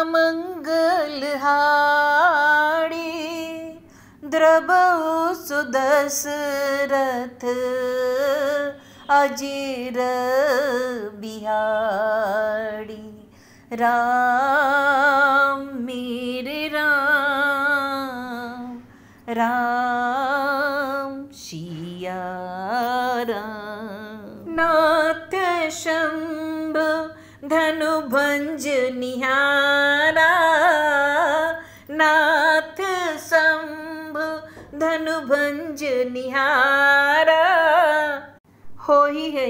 अमंगल हारी द्रबहु सुदशरथ अजीर बिहारी। राम मेरे राम राम सिया राम। नाथ शंभु धनु भंज निहारा नाथ शंभु धनु भंज निहारा। होई है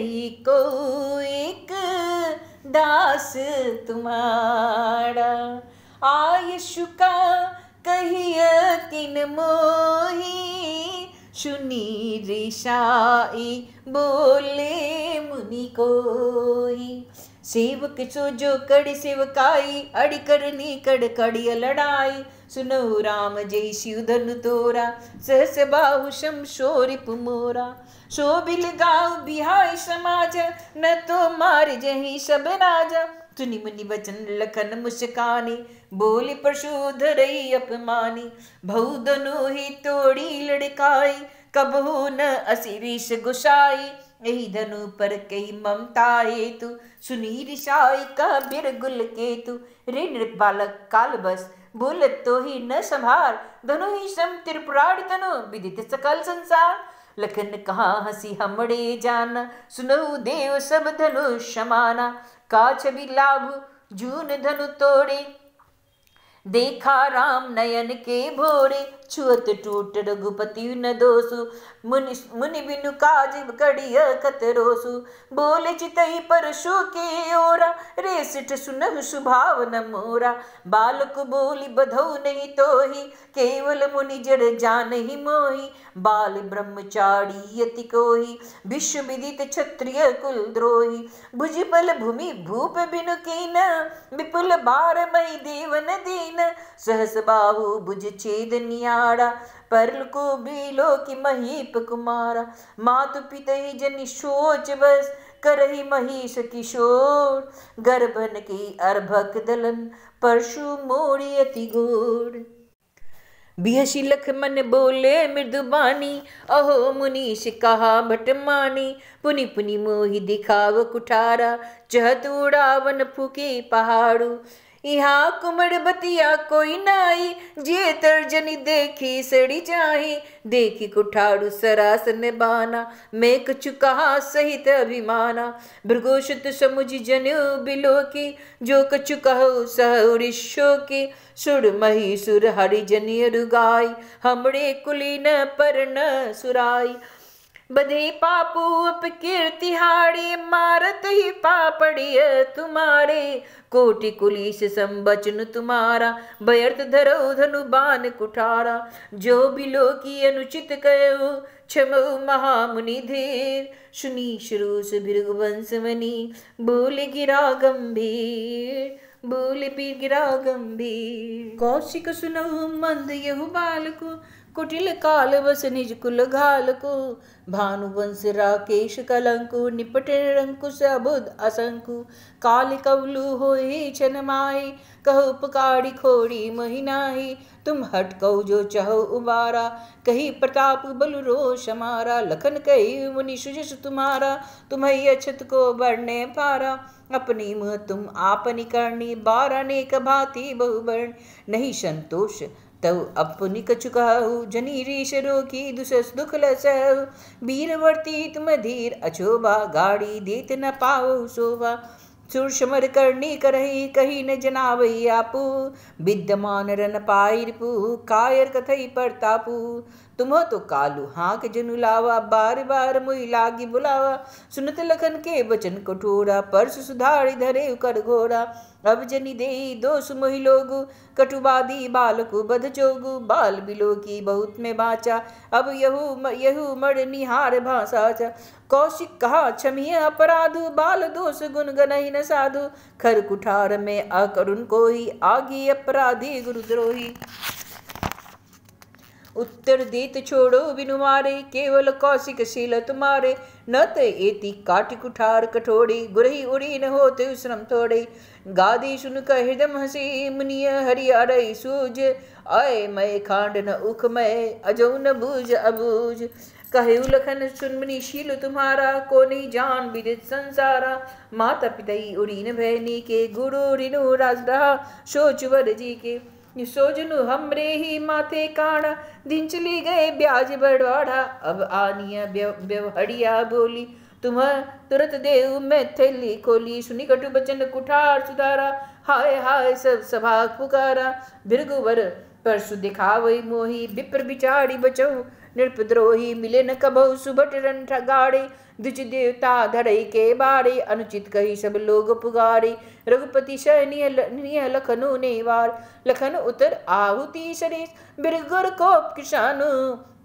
को एक दास तुम्हारा आयुषु का कहिय किन मोही सुनी ऋषाई बोले मुनि कोई। सेवक सो जो कड़ी सेवकाई अड़ी करनी कड़ कड़िय लड़ाई। सुनो राम जय शिव धनु तोरा सहस बाहु शम शोरिप मोरा। शोभिल गाँव बिहाय समाज न तो मार जही सब राजा। सुनि मुनि बचन लखन मुस्कानी बोले परशुधरई अपमानी। भऊ धनु ही तोड़ी लड़काई कबहू न असिरीश गुसाई। यही धनु पर कही ममता हेतु सुनी ऋषाई का बिरगुल केतु। रे नृप बालक काल बस बोलत तो ही न संभार धनु ही सम त्रिपुरारी तनु विदित सकल संसार। लखन कहा हंसी हमड़े जाना सुनऊ देव सब धनु समाना। काछ भी लाभ जून धनु तोड़े देखा राम नयन के भोरे। छुअत टूट रघुपति न दोसु मुनि बिनु काज कड़िय कतरोसु। बोले चितई परशु के ओरा रे सिठ सुनहु सुभाव न मोरा। बालक बोली बधऊ नहीं तोही केवल मुनि जड़ जान ही मोही। बाल ब्रह्मचारी यति कोही विश्व विदित क्षत्रिय कुल द्रोही। भुजबल भूमि भूप बिनु कीन विपुल बार मई देवन दीन। सहस बाहु भुज छेद नियाड़ा परल को बिलो की महीप कुमारा। मातु पिता ही जनि सोच बस करही महिष किशोर। गर्भन की अर्भक दलन परशु मोड़ी अति घोर। बिहसी लख मन बोले मृदुबानी अहो मुनीष कहा भट मानी। पुनि पुनि मोहि दिखाव कुठारा चहत उड़ावन फूके पहाड़ू। यहाँ कुमड़ बतिया कोई नाई जे तर्जनी देखी सड़ी जाही। देखी कुठाड़ू सरासन बाना मैं कछु कहा सहित अभिमाना। भृगोषित समुझ जनु बिलो की जो कछु कहो सहरिशो की। सुर मही सुर हरिजनि रुगाई हमरे कुलीन पर न सुराई। बधे पापू अपकीर्तिहारी मारत ही पापड़िय तुम्हारे। कोटि कुलीस संबचन तुम्हारा व्यर्थ धरो धनु बान कुठारा। जो बिलो की अनुचित कयो क्षमो महामुनि धीर। सुनी श्रूस भृगुवंश मनी बोले गिरा गंभीर बोले गिरा गंभीर। कौशिक सुनहु मंद यहु बालको कुटिल काल बस निज कुल घाल को। भानुवंश राकेश कलंकु निपटे रंकुश अबुद असंकु। काल कवलु होहि छन माही कहु पुकारी खोड़ी महिनाही। तुम हट कहो जो चाहो उबारा कही प्रताप बलु रोष हमारा। लखन कही मुनि सुजस तुम्हारा तुम्हें अछत को बढ़ने पारा। अपनी मुँह तुम आपनी करनी बार अनेक भांति बहुवर्ण। नहीं संतोष तव अपनी कछु कहु जनी रीश रोकी दुसस दुख लसहु। वीरवर्ती तुम धीर अछोबा गाड़ी देत न पाओ शोभा। सुर समर करनी करही कही न जनावई आपू। विद्यमान रन पाई रिपु कायर कथई परतापू। तुम तो कालू हाँक जनु लावा बार बार मुई लागी बुलावा। सुनत लखन के वचन कठोरा परसु सुधारी धरे कर घोरा। अब जनि दे दोष मोहि लोगु कटुबादी बालकु बध जोगु। बाल बिलो की बहुत में बाचा अब यहू मर निहार भाषाचा। कौशिक कहा क्षमीय अपराधु बाल दोष गुण गनहि न साधु। खर कुठार में अकरुण कोई आगी अपराधी गुरुद्रोही। उत्तर देत छोड़ो बिनु मारे, केवल कौशिक शील तुम्हारे। न ते एति काटि कुठार कठोरे, गुरही उड़ी न होते श्रम थोड़े। गादी सुन कर हृदय हसी, मुनिय हरियारई सूझ। आय मय खांड न उख मय, अजौ न बूझ अबूझ। कहु लखन सुन मुनि शील तुम्हारा, को नहीं जान विदित संसारा। माता पितई उड़ीन भैनी के, गुरु रिनु राज रहा सोच वर जी के। सोजनु हमरे ही माथे काढ़ा, दिन चली गए ब्याज बढ़वाड़ा। अब आनिया व्यवहरिया बोली, तुम तुरत देव मैं थैली खोली। सुनी कटु बचन कुठार सुधारा, हाय हाय सब सभा पुकारा। भृगुवर परसु दिखावई मोही, विप्र बिचारी बचौ नृपद्रोही। मिले न कबहु सुभट रंठ गाड़े, द्विज देवता धरई के बारे। अनुचित कही सब लोग पुगारे, रघुपति शयनिय लखनु नेवार। लखन उतर आहुति सरेश, बिरगुर कोप किसानु।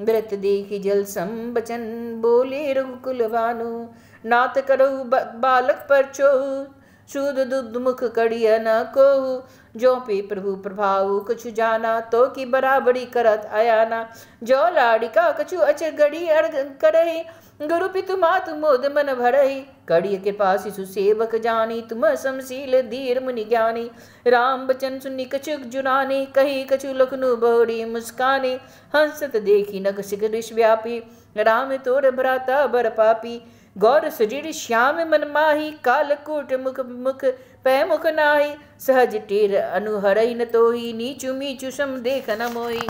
व्रत देखी जल सम बचन, बोले रघुकुल भानु। नाथ करो बालक पर चोहु, सूद दुग्ध मुख कड़िया न कोहु। जो पे प्रभु प्रभाव कछु जाना, तो की बराबरी करत आयाना। जो लाड़िका कछु अचर गढ़ी अड़ करही, गुरु पितु मातु मोद मन भरही। कड़िय के पास शिशु सेवक जानी, तुम समशील धीर मुनि ज्ञानी। राम बचन सुनी कछु जुनानी, कही कछु लखनु बहुरी मुस्कानी। हंसत देखी नग शिखरिश व्यापी, राम तोर भ्राता बर पापी। गौर सजीर श्याम मन माही, कालकूट मुख मुख पै मुख नाही। सहज टेर अनुहरई न तोही, नीचु मीचु सम देख न मोही।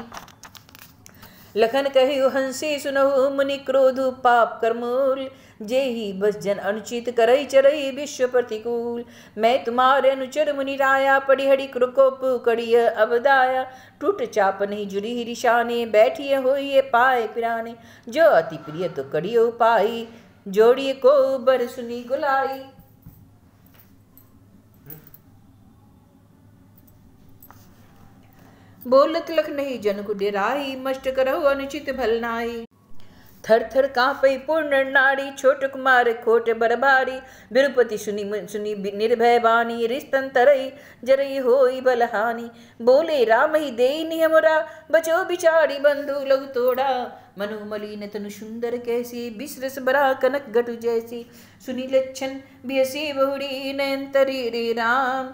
लखन कहु हंसे सुनहु, मुनि क्रोधु पाप करमूल। जेहि बस जन अनुचित करई चरई, विश्व प्रतिकूल। मैं तुम्हारे अनुचर मुनि राया, पड़िहड़ी क्रोकोप कड़िय अवदाया। टूट चाप नहीं जुड़ी ही रिशाने, बैठिए होइए पाए पिराने। जो अति प्रिय तो कड़ियो पाई, जोड़िए को बर सुनी गुलाई। बोलत लख नहीं जन को डेराई, मष्ट करहु अनुचित भल नाई। थर थर कांपई पूर्ण नारी, छोट कुमार खोट बरबारी। विरुपति सुनी निर्भय बानी, रिस्तन तरई जरई होई बलहानी। बोले राम ही देई नियमरा, बचो बिचारी बंधु लघु तोड़ा। मनु मलिन तनु सुंदर कैसी, बिसरस बरा कनक गटु जैसी। सुनी लक्षण बियसी बहुरी, नयन तरी रे राम।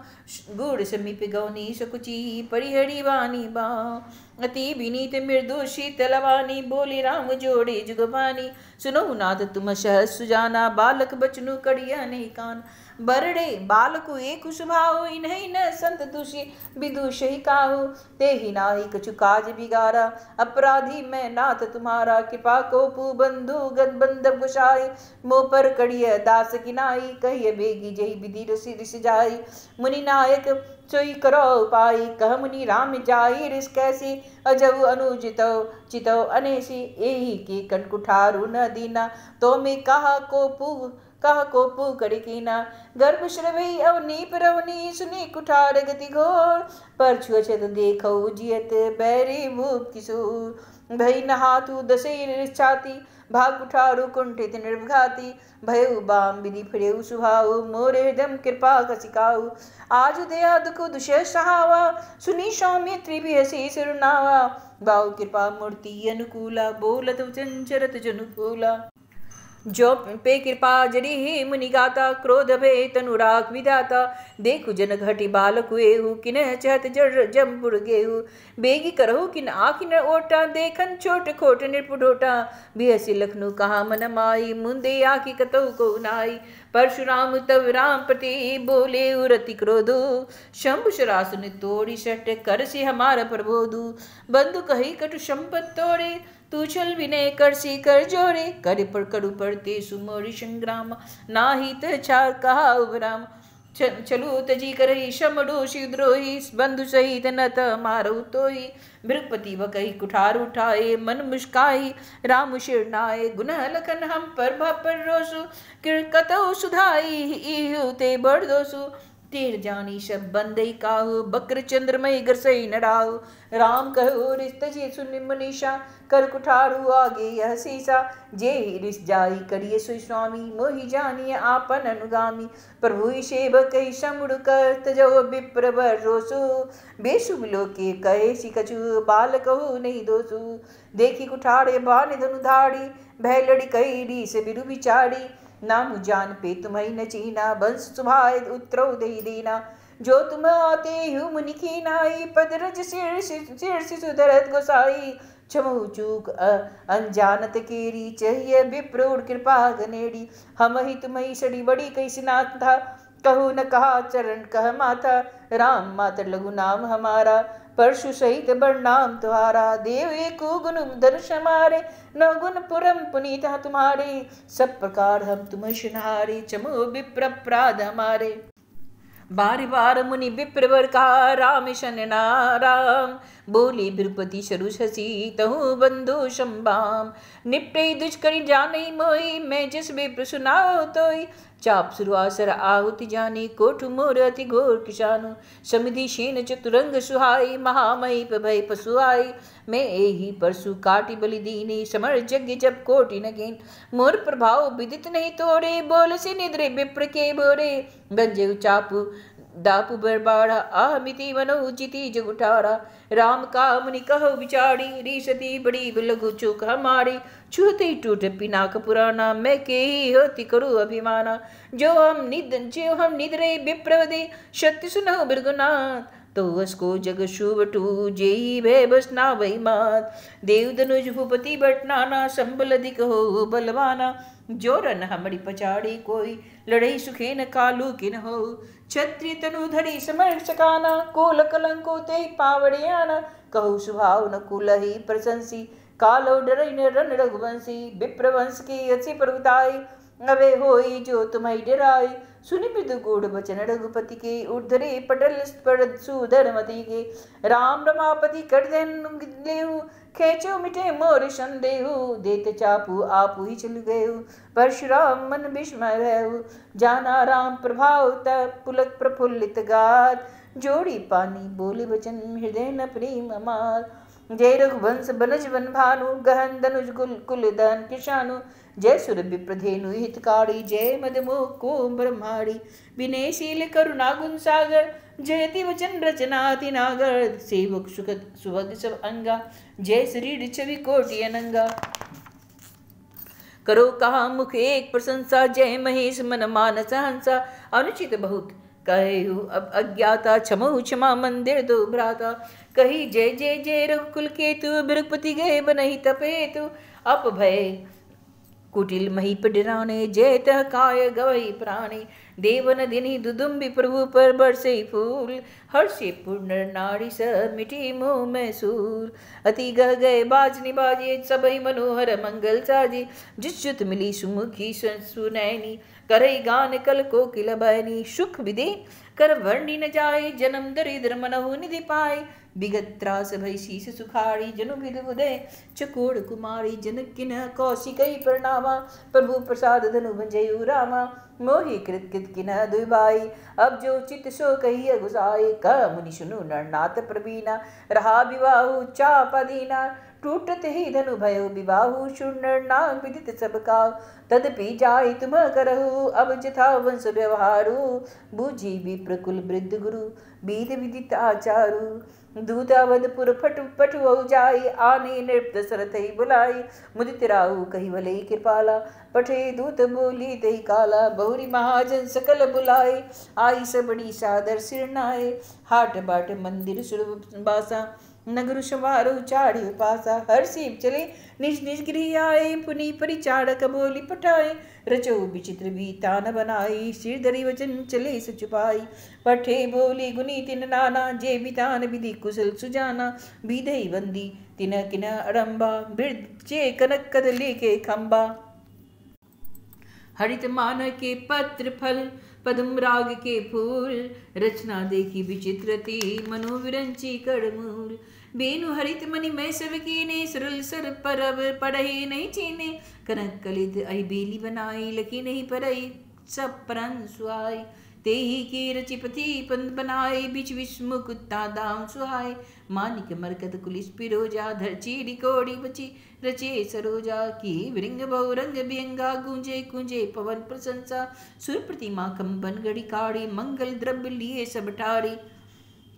गुड़ समीप गौनी सकुची, परिहरी वानी बाँ। अति विनीत मृदु शीतलवानी, बोली राम जोड़े जुगवानी। सुनो नाथ तुम सहस सुजाना, बालक बचनु कड़िया नहीं कान। बरड़े बालकु एक स्वभाव, इन्हीं न संत दूषी विदुषी काहू। ते ही नाही कछु काज बिगारा, अपराधी मैं नाथ तुम्हारा। कृपा को पु बंधु गद बंधव गुसाई, मोह पर कड़िय दास किनाई। कहिए बेगी जही विधि रसी रिस जाई, मुनि नायक सोई करो उपाई। कह मुनि राम जाई रिस कैसी, अजब अनुजितो चितो अनेसी। एही के कन कुठारु न दीना, तो में कहा को पु कड़ी कीना। गर्भ श्रवई अवनी परवनी, सुनी कुठार गति घोर। पर छुअछत देखौ जियत, बैरी भूप किशोर। भई नहातु दसई छाती, भाग कुठारु कुंठित निर्घाती। भयउ बाम विधि फिरेउ सुभाव, मोरे हृदय कृपा कसिकाऊ। आज दया दुख दुषय सहावा, सुनी सौमित्री भी हसी सिरुनावा। बाहु कृपा मूर्ति अनुकूला, बोलत वचन चरत जनु फूला। जो पे कृपा जरी ही मुनि गाता, क्रोध भय तनुराग विधाता। देखु जन घटी बालक हुएहु, किन्ह चहत जड़ जम्पुर गेहु। बेगी करहु किन आखिन ओटा, देखन छोट खोट निपुडोटा। बिहसी लखनु कहा मन माई, मुंदे आखि कतहु को नाई। परशुराम तव राम प्रति बोले उरति क्रोधु, शंभु शरासुन तोड़ी सट करसी हमार प्रबोधु। बंधु कही कटु संपत तोड़े, तू चल विनय करसी कर जोड़े। कर पर करु पड़ते सुमोरी संग्राम, नाही त चार कहा उबराम। चलू तजी करही शमडो शिवद्रोही, बंधु सहित न त मारु तोही। बृहपति वकही कुठार उठाए, मन मुस्काई राम शिरनाए। गुनह लखन हम पर भापर रोसु, कतौ सुधाई इहु ते बड़ दोसु। तेर जानी सब बंदई काहू, बकर चंद्रमय गरसई नडाऊ। राम कहो रिस तजे सुन मनीषा, कर कुठारू आगे यह सीसा। जे रिस जाई करिए सुई स्वामी, मोहि जानिए आपन अनुगामी। प्रभु सेव कही समुड़ कर, तजो विप्र बर रोसु। बेशुभ लोके कहे सि कछु, बाल कहु नहीं दोसु। देखी कुठारे बान धनु धाड़ी, भय लड़ी कही रीस बिरु विचारी। नाम जान पे तुम्हें न चीना, वंश सुभाय उतरो दही दीना। जो तुम आते हु मुनि कीनाई, पद रज शीर्ष सुधरत गोसाई। क्षमु चूक अनजानत केरी, चाहिए विप्रोड़ कृपा गनेड़ी। हम ही तुम्हें सड़ी बड़ी कैसी नाथ था, कहू न कहा चरण कह माथा। राम मातर लघु नाम हमारा, परशु सहित बड़ नाम तुम्हारा। देव एक गुण धनुष हमारे, न गुण पुरम पुनीत तुम्हारे। सब प्रकार हम तुम्हें सुनहारे, चमो विप्र अपराध हमारे। बार बार मुनि विप्रवर कहा, राम शन नाराम। बोली भृपति सरुष हसी, तहु बंधु संबाम। निपटे दुष्करी जाने मोई, मैं जिस विप्र सुनाओ तोई। चाप सुरवासर आहुति जानी, कोठ मोर अति घोर किसानु। समिधि शेन चतुरंग सुहाई, महामही भय पशु आई। मैं एही परसु काटी बलि दीनी, समर यज्ञ जब कोटि न गेन। मोर प्रभाव विदित नहीं तोड़े, बोल से निद्रे विप्र के बोरे। गंजे चापु दापु बरबाड़ा, आहमिति मनोचिति जगुठारा। राम का मुनि कहो विचारी, रीसती बड़ी लघु चूक हमारी। छूते टूट पिनाक पुराना, मैं के ही होती करूँ अभिमाना। जो हम निद्रे विप्रवदे, सत्य सुनो भृगुनाथ। तो उसको जग शुभटू, जेही भय बसना वही मात। देव धनुज भूपति बटनाना, संबल अधिक हो बलवाना। जो रन हमरी पचाड़ी कोई, लड़ई सुखे न कालू किन हो। क्षत्रिय तनु धरी समर सकाना, कोल कलंको ते पावड़े आना। कहु सुभाव न कुल ही प्रशंसी, कालो डरई न रन रघुवंशी। विप्रवंश की अच्छी प्रभुताई, अबे होई जो तुम्हें डराई। सुनि मृदु गूढ़ बचन रघुपति के, उद्धरे पटल पड़ सुधर मति के। राम रमापति कर देहु, खेचो मिटे मोर संदेहु। देत चापू आपू ही चल गयु, परशुराम मन विस्मय भयउ। जाना राम प्रभाव तब, पुलक प्रफुल्लित गात। जोड़ी पानी बोले वचन, हृदय न प्रेम अमार। जय रघुवंश बनज बन भानु, गहन धनुज कुल दहन किशानु। जय सुर विप्रधेनु हितकारी, जय मदमोह को ब्रह्माणी। विनयशील करुणा गुण सागर, जयति वचन रचना अति नागर। सेवक सुखद सुभग सब अंगा, जय शरीर छवि कोटि अनंगा। करो कहा मुख एक प्रशंसा, जय महेश मन मानस हंसा। अनुचित बहुत कहु अब अज्ञाता, क्षमो क्षमा मंदिर दो भ्राता। कही जय जय जय रघुकुल केतु, बृहस्पति गए बनहि तपेतु। अप भय कुटिल मही पिडराने, जय तह काय गवई प्राणी। देवन दिनी दुदुम्बि प्रभु पर बरसे फूल, हर्षे पूर्ण नारी सब मिटी मोह मैसूर। अति गह गए बाजनी बाजे, सबई मनोहर मंगल साजे। जिसुत मिली सुमुखी सुनैनी, करई गान कल को किल बहनी। सुख विदे कर वर्णि न जाए, जन्म दरिद्र मनहु निधि पाए। विगत त्रास भई शीस सुखाड़ी, जनु विद उदय चकोड़ कुमारी। जनक किन कौशिकई प्रणामा, प्रभु प्रसाद धनु भंजयु रामा। मोहि कृत कृत किन दुबाई, अब जो चित सो कहिय गुसाई। कह मुनि सुनु नरनाथ प्रवीणा, रहा विवाहु चाप दीना। टूटत ही धनु भयो विवाहु, शून्य नाम विदित सब काहु। तदपि जाय तुम करहु, अब जथा वंश व्यवहारु। बूझी विप्र कुल वृद्ध गुरु, विध विदित आचारु। दूतावधपुर पटु जाई, आने नृप दशरथ ही बुलाई। मुदित राहु कही भले कृपाला, पठे दूत बोली तही काला। बहुरी महाजन सकल बुलाए, आई सबड़ी सादर सिरनाए। हाट बाट मंदिर सुरबासा, नगर समारोह चाढ़ी पासा। हर सीप चले निज निज गृह आए, पुनि परिचारक बोली पठाए। रचो विचित्र बीता न बनाई, सिर धरी वचन चले सुचुपाई। पठे बोली गुनी तिन नाना, जे बितान विधि कुशल सुजाना। विधि बंदी तिन किन अड़म्बा, वृद्ध चे कनक कद लेके खम्बा। हरित मान के पत्र फल, पद्म राग के फूल। रचना देखी विचित्रती, मनोविरंची कड़मूल। बेनु हरित मणि मैं सब कीने, सरल सर परब पढ़े नहीं चीने। कनक कलित अहि बेली बनाई, लकी नहीं परई सब परन सुआई। तेहि की रचिपति पंत बनाए, बिच विस्मुख दाम सुहाए। मानिक मरकत कुलिस पिरोजा, धर चीरी कोड़ी बची रचे सरोजा। की विरंग बहुरंग व्यंगा, गूंजे कुंजे पवन प्रशंसा। सुर प्रतिमा कंबन गढ़ी काढ़ी, मंगल द्रव्य लिए सब ठारी।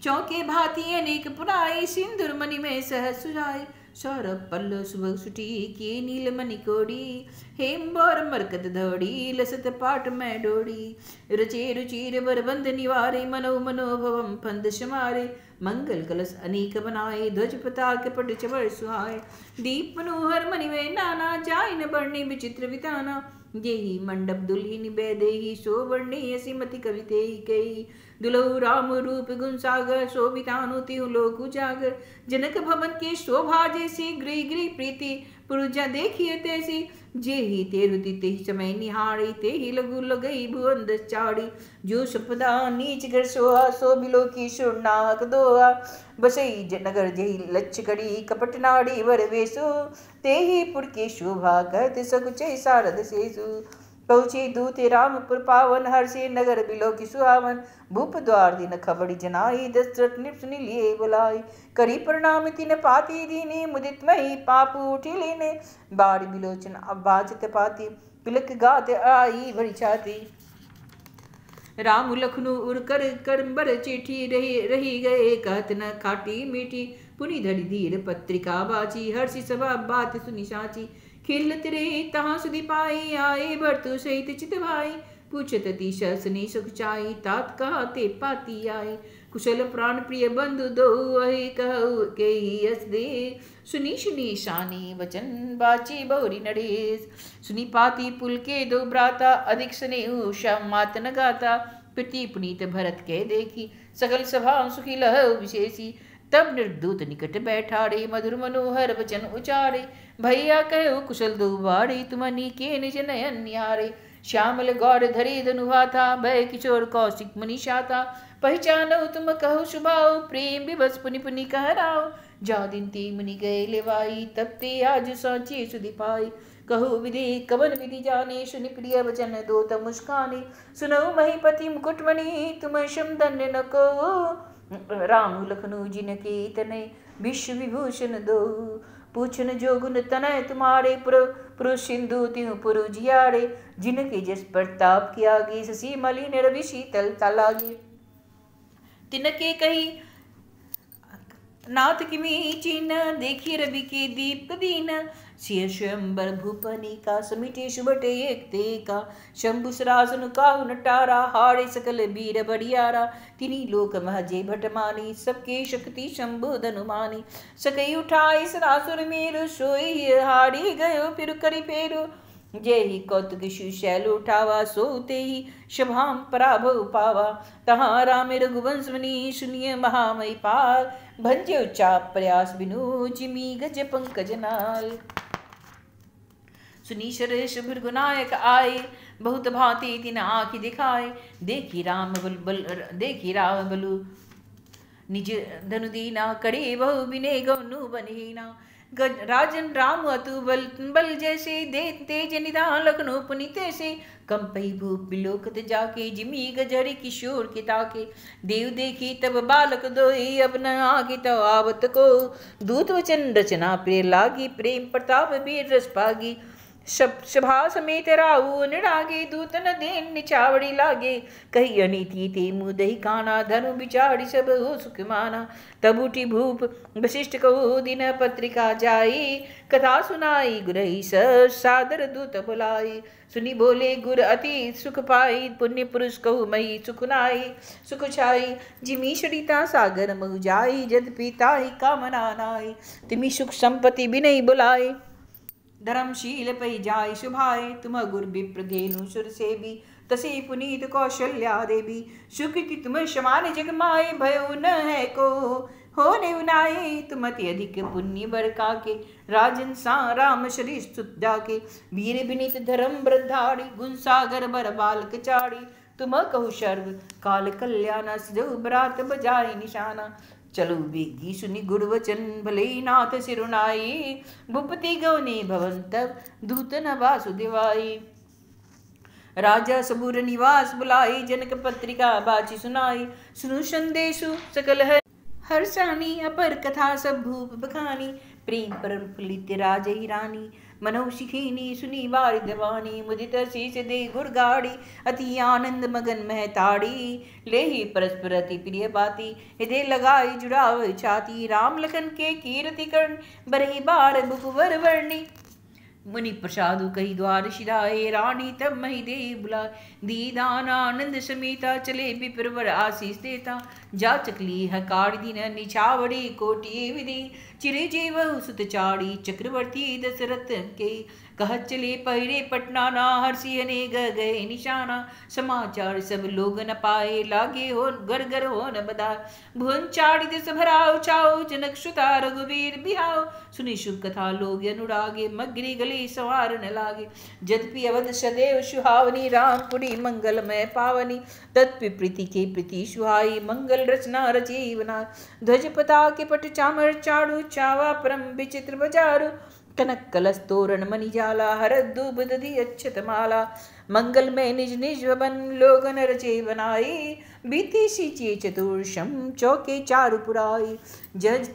चौके भांति अनेक पुराई, सिंदूर मणि में सहज सुजाई। सौरभ पल्लव सुभग सुटी, किए नील मणि कोड़ी। हेमबर मरकत धौड़ी, लसत पाट में डोड़ी। रचे रुचिर बर बंध निवारे, मनो मनोभवम फंद समारे। मंगल कलश अनेक बनाए, ध्वज पताक पट चवर सुहाए। दीप मनोहर मणि में नाना, जाय न बरने विचित्र विताना। देहि मंडप दुल्हिन बेदेहि, सो वर्णे असीमति कविते कई। दुलहु राम रूप गुण सागर, शोभितानु तिहु लोक उजागर। जनक भवन के शोभा जैसी, गृह गृह प्रीति पुरुजा देखिए तैसी। जेहि तेरुति तेहि समय निहारी, तेहि लघु लगई भुवन दस चाड़ी। जो संपदा नीच घर सोहा, सो बिलो की सुरनाक दोहा। बसई नगर जेहि लक्ष्य करी, कपट नाड़ी वर वेसु। तेहि पुर के शोभा, कहते सकुचै सारद सेसु। पहुँचे दूते रामपुर पावन, हर्षे नगर बिलो की सुहावन। भूप द्वार दिन खबड़ी जनाई, दशरथ नृप लिए बुलाई। करी प्रणाम तिन पाती दीने, मुदित मही पाप उठी लेने। बार बिलोचन अबाचत पाती, तिलक गात आई भरी छाती। राम लखनऊ उर कर करम्बर चिठी, रही गए कहत न खाटी मीठी। पुनि धरि धीर पत्रिका बाची, हर्षि सभा बात सुनि साची। खिलत रे तहाँ सुधि पाई, आए भरतु सहित चित भाई। पूछत अतिशय ने सुख चाई, तात कहते पाती आए। कुशल प्राण प्रिय बंधु दो, अहि कहु के यस दे। सुनी सुनी शानी वचन बाची बहुरी नरेश। सुनी पाती पुल के दो भ्राता, अधिक स्नेह श्याम मात न गाता। प्रीति पुनीत भरत के देखी, सकल सभा सुखी लह विशेषी। तब निर्दूत निकट बैठाड़े, मधुर मनोहर वचन उचारे। भैया कहो कुशल दो बारे, तुमनी के निज नयन निहारे। श्यामल गौर धरे धनुहा था, भय किशोर कौशिक मनीषा था। पहचानो तुम कहो शुभाओ, प्रेम विवश पुनि पुनि कहराओ। जा दिन ते मुनि गए लेवाई, तब ते आज सांचे सुधि पाई। कहो विधि कवन विधि जाने, सुनि प्रिय वचन दो तम मुस्काने। सुनो महीपति मुकुटमणि, तुम शम धन्य न को। राम लखनऊ जिनके तनय, विश्व विभूषण दो। पूछन जो गुण तनय तुम्हारे, पुरु सिंधु तिहु पुरु जियारे। जिनके जस प्रताप के आगे, शशि मलिन रवि शीतलता लागे। तिनके कही नाथ किमी चिन्ह, देखी रवि के दीप दीन। सिय स्वयंबर भूपनि का, समिटे सुबटे एक ते का। शंभु सरासन काहु नटारा, हारे सकल वीर बड़ियारा। तिनी लोक महजे भट मानी, सबके शक्ति शंभु धनुमानी। सकई उठाई सरासुर मेरु, सोई हारी गयो फिर करी फेरु। जेहि कौतुक शैल उठावा, सोते ही शभाम पराभव पावा। तहाँ राम रघुवंश मुनि, सुनिय महामय पाल। भंजे उच्चाप प्रयास बिनु, जिमी गज पंकज नाल। सुनी शरेश भृगुनायक आए, बहुत भांति तिन आँखि दिखाए। देखी राम बलु निज धनु दीना, करे बहु बिने गौनु बनहीना। राजन राम अतु बल जैसे, दे तेज निधान लखनऊ पुनीते से। कंपई भूप बिलोकत जाके, जिमी गजरी किशोर के ताके। देव देखी तब बालक दोई, अब न आगे तब आवत को। दूत वचन रचना प्रिय लागी, प्रेम प्रताप वीर रस पागी। सभा समेत राहु निरागे, दूतन देन निचावड़ी लागे। कही अनीति ते मुँह दही काना, धनु बिचारी सब हो सुख माना। तब उठी भूप वशिष्ठ कहु, दिन पत्रिका जाई। कथा सुनाई गुरही सादर दूत बुलाई। सुनी बोले गुर अति सुख पाई, पुण्य पुरुष कहु मही सुख नाई। सुख छाई जिमी सरिता सागर महु जाई, जद पिताई कामना नाई। तिमी सुख संपत्ति बिनई बुलाई, धर्मशील पै जाय शुभाए। तुम गुर विप्र धेनु सुर सेवी, तसे पुनीत कौशल्या देवी। सुकृति तुम समान जग माए, भयो न है को होने उनाए। तुम अति अधिक पुण्य बर काके, राजन सा राम शरीर सुत जाके। वीर विनीत धर्म वृद्धारी, गुण सागर बर बालक चारी। तुम कहु सर्व काल कल्याण, सजौ बरात बजाय निशाना। चलो बेगी सुनि गुरु वचन, भले नाथ सिरुनाई। भूपति गौने भवन तब, दूत न वासुदेवाई। राजा सबूर निवास बुलाई, जनक पत्रिका बाची सुनाई। सुनु संदेशु सकल हर्षानी, अपर कथा सब भूप बखानी। प्रेम प्रफुल्लित राजई रानी, मनोशिखिनी सुनी वारिद वाणी। मुदित शीस दे गुर गाड़ी, अति आनंद मगन महताड़ी। ले ही परस्पर अति प्रिय बाती, हृदय लगाई जुड़ाव छाती। राम लखन के कीरति कर्ण, बरही बार बुकुवर वर्णी। मुनि प्रसादु कही द्वार शिराए, रानी तब मही दे बुलाए। दीदान आनंद समेता, चले विप्रवर आशीष देता। जाचक ली हकार दिन, निछावड़ी कोटि विधि। चिरंजीव सुत चाड़ी, चक्रवर्ती दशरथ के। कह चले पहिरे पटना ना, हर्षि अनेक गए निशाना। समाचार सब लोग न पाए, लागे हो गर गर हो न बदाय। भुवन चाड़ी दस भराओ चाओ, जनक श्रुता रघुवीर बिहाओ। सुनी शुभ कथा लोग अनुरागे, मगरी गली सवार न लागे। यद्यपि अवध सदैव सुहावनी, रामपुरी मंगलमय पावनी। तत्व प्रीति के प्रीति सुहाई, मंगल रचना रची बनाई। ध्वज पताके पट चामर चाड़ू, चावा परम विचित्र बजारू। कनक कलश तोरण मणि जाला, हरद दूब दधि अक्षत माला। मंगल में निज निज भवन, लोगन रचे बनाई। बीती सींचे चतुर्शम, चौके चारु पुराई। जज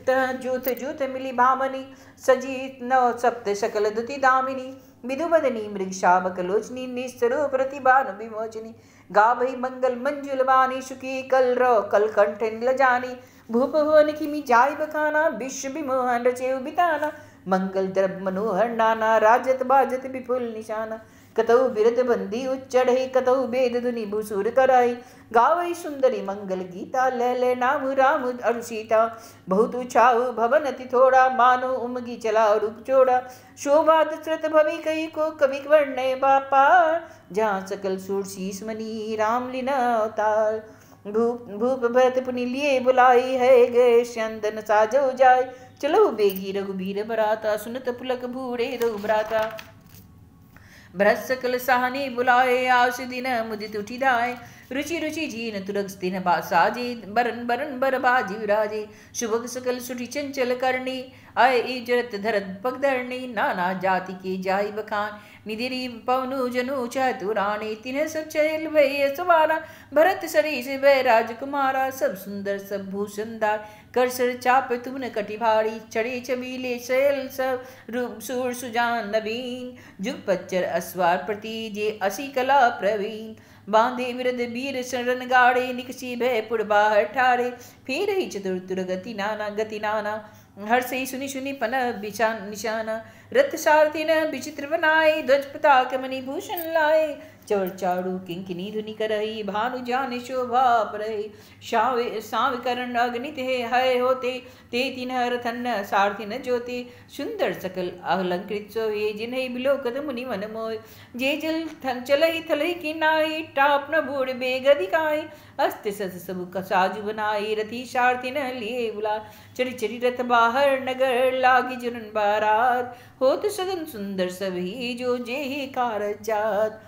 जूथ जूथ मिली भामनी, सजी नव सप्त सकल दुति दामिनी। विधुबदनी मृग शावक लोचनी, निस्वरूप प्रतिभानु विमोचनी। गावही मंगल मंजुल वाणी, सुखी कल रो कल कंठ लजानी। भूप भुवन किमि जाय बखाना, विश्व विमोहन रचे बिताना। मंगल द्रव्य मनोहर नाना, राजत बाजत विपुल निशाना। कतहु बिरद बंदी उच्चढ़ई, कतहु वेद धुनि भूसुर कराई। गावई सुंदरी मंगल गीता, ले ले नाम राम अरु सीता। बहुत उछाऊ भवन अति थोड़ा, मानो उमगी चला रूप चोड़ा। शोभा दशरथ भवि कही को, कवि वर्णय बापार। जहाँ सकल सुर शीस मणि, राम लीना अवतार। भूप भरत पुनि लिए बुलाई, है गए स्यंदन साजो जाय। चलो बेगी रघुबीर बराता, सुनत पुलक भूरे रघुभ्राता। भरत सकल सहाने बुलाए, आस दिन मुदित उठी दाए। रुचि रुचि जीन तुरग दिन साजे, बरन बरन बर बाजी विराजे। शुभग सकल सुठी चंचल करनी, आय इजरत धरत पगधरणी। नाना जाति के जाई बखान, निधिरी पवनु जनु चतुरानी। तिन्ह सब चल भय सवारा, भरत सरीस भय राजकुमारा। सब सुंदर सब भूषणदार, कर सर चाप तुमन कटि भारी। चढ़े चबीले शैल सब, रूप सूर सुजान नवीन। जुग पच्चर अस्वार प्रति, जे असी कला प्रवीण। बांधे विरद वीर शरण गाड़े, निकसी भय पुर बाहर ठारे। फिर ही चतुर गति नाना, हर से सुनि सुनि पन निशाना। रथ सारथी न विचित्र बनाए, ध्वज पताक मणि भूषण लाए। चवर चाड़ू किंकिनी धुनि करही, भानु जान शोभा परही। साव करण अगणित है होते, ते तिन्ह रथन सारथी न जोते। सुंदर सकल अलंकृत सोहे, जिन्हें बिलोकत मुनि मन मोय। जे जल चलहि थलहि किनाई, टाप न बूढ़ बेग दिखाई। अस्त सस सब साजु बनाई, रथी सारथी न लिए बुला। चढ़ी चढ़ी रथ बाहर नगर, लागी जुनन बारात। होत सदन सुंदर सभी, जो जेहि कारज जात।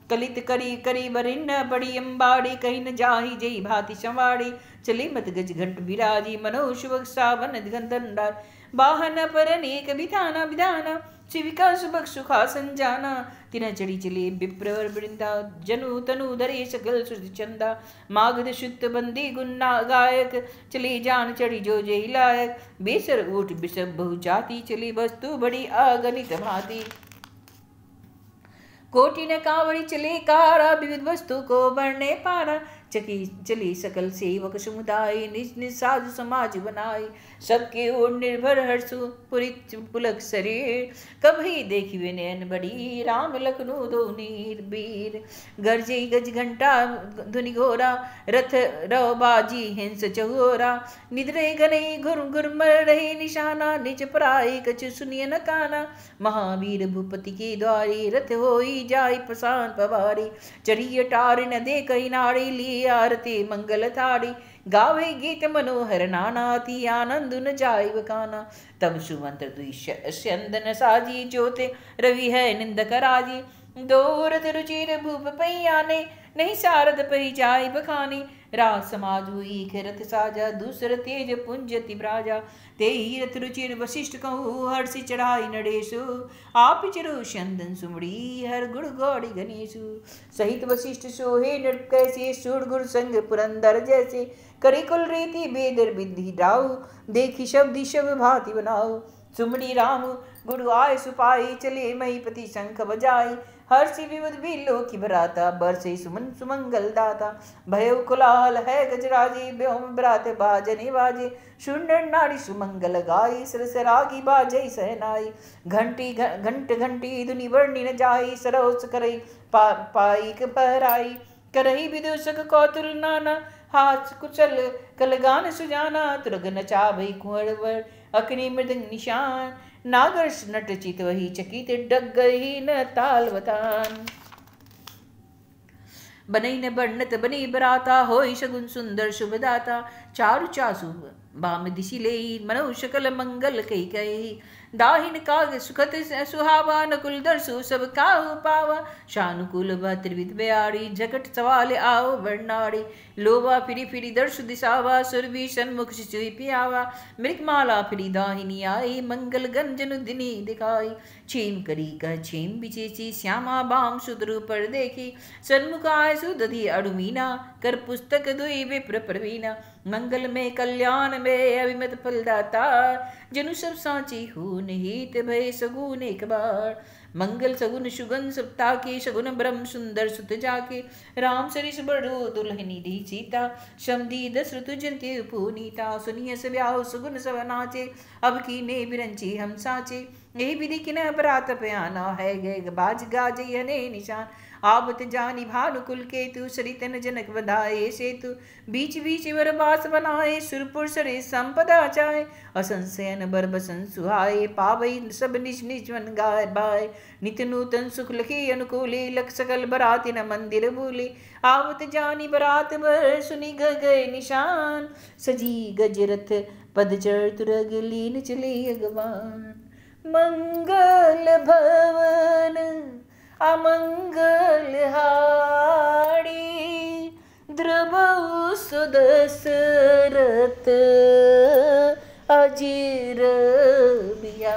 कलित करी करी बरिन बड़ी अम्बाड़ी, कहीं न जाही जई भांति संवाड़ी। चले मत गज घंट बिराजी, मनो शुभग सावन गंधनदार। वाहन पर अनेक बिधाना विधाना, शिविका सुभग सुखासन जाना। तिन्ह चढ़ी चले विप्रवर वृंदा, जनु तनु धरे सकल श्रुति चंदा। मागध शुद्ध बंदी गुन्ना गायक, चले जान चढ़ी जो जय लायक। बेसर ऊट बिषब बहु जाति, चली वस्तु बड़ी अगणित भांति। कोटि न कांवड़ी चले कारा, विविध वस्तु को बरने पारा। चली सकल सेवक समुदाय, निज निज साधु समाज बनाए। सबके ओर निर्भर हर्षु पुरित पुलक शरीर। कभी देखिए नैन बड़ी, राम लखनऊ दो वीर। गरजे गज घंटा धुनि घोरा, रथ रव बाजी हिंस चहोरा। निद्रे गनई घुर घुर मर रहे निशाना, निज पराई कछु सुनिय न काना। महावीर भूपति के द्वारे, रथ होई जाय पसान पवारी। चढ़ी अटार न दे कही नारी, लिए आरती मंगल थारी। गावे गीत मनोहर नाना, अति आनंद न जाय बखाना। तब सुमंत्र द्विषंदन साजी, जोते रवि है निंदक राजी। दो रथ रुचिर भूप पहियाने, नहीं सारद पही जाय बखानी। राज समाज हुई रथ साजा, दूसर तेज पुंज अति ब्राजा। तेहि रथ रुचिर वशिष्ठ कहूँ, हर्षि चढ़ाई नरेशु। आप चिरु चंदन सुमड़ी, हर गुण गौड़ी गणेशु। सहित वशिष्ठ सोहे नृप कैसे, सूर गुर संग पुरंदर जैसे। करे कुल रीति बेदर विधि डाउ, देखी शब्द शब भांति बनाओ। सुमड़ी राम गुरु आय सुपाई, चले महीपति शंख बजाई। हर्षि विविध बिलो की भराता, बरसे सुमन सुमंगल दाता। भयउ कुलाल है गजराजी, व्योम बरात बाजने बाजे। सुंदर नारी सुमंगल गाई, सरसरागी बाजई सहनाई। घंटी घंट घंटी धुनि वर्णि न जाई, सरोस करई पाईक पहराई। करही विदूषक कौतुल नाना, हाथ कुचल कलगान सुजाना। तुरग नचा भई कुंवर वर, अग्नि मृदंग निशान। नागर नट चित वही चकित, डग गई न ताल बतान। बनई न बर्णत बनी बराता, होई शगुन सुंदर शुभदाता। चारु चासु बाम दिशि लेई, मनौ सकल मंगल कही कही। दाहिन काग सुखत सुहावा, नकुल दरसु सब काहु पावा। शानुकूल त्रिविध बयारी, झकट सवाल आओ वर्णारी। लोवा फिरी फिरी दर्शु दिशावा, सुरभि सन्मुख शिशु पियावा। मृगमाला फिरी दाहिनी आई, मंगल गंजन दिनी दिखाई। छेम करी कह छेम बिचेची, श्यामा बाम सुदरु पर देखी। सन्मुख आय सुदधि अड़ुमीना, कर पुस्तक दुई विप्र प्रवीणा। मंगल में कल्याण में अभिमत फलदाता, जनु सब सांची हो निहित भय सगुन एक बार। मंगल सगुन सुगन सप्ता के, शगुन ब्रह्म सुंदर सुत जाके। राम सरिस बड़ो दुल्हनी दी सीता, शमदी दशरथ जन के पुनीता। सुनिय सब्याह सुगुन सब नाचे, अब की ने बिरंची हम साचे। यही विधि कि न बरात पयाना है, गए बाज गाज यने निशान। आवत जानी भानुकुल केतु, सरितन जनक बधाए सेतु। बीच बीच वर बास बनाए, सुरपुर सरे संपदा चाहे। असंशयन बर बसन सुहाए, पावई सब निज निज मन गाय बाय। नित नूतन सुख लखी अनुकूले, लख सकल बरात न मंदिर भूले। आवत जानी बरात बर, सुनी गए निशान। सजी गजरथ पद चढ़ तुरग, लीन चले अगवान। मंगल भवन अमंगल हारी, द्रवउ सुदशरथ अजिर बिया।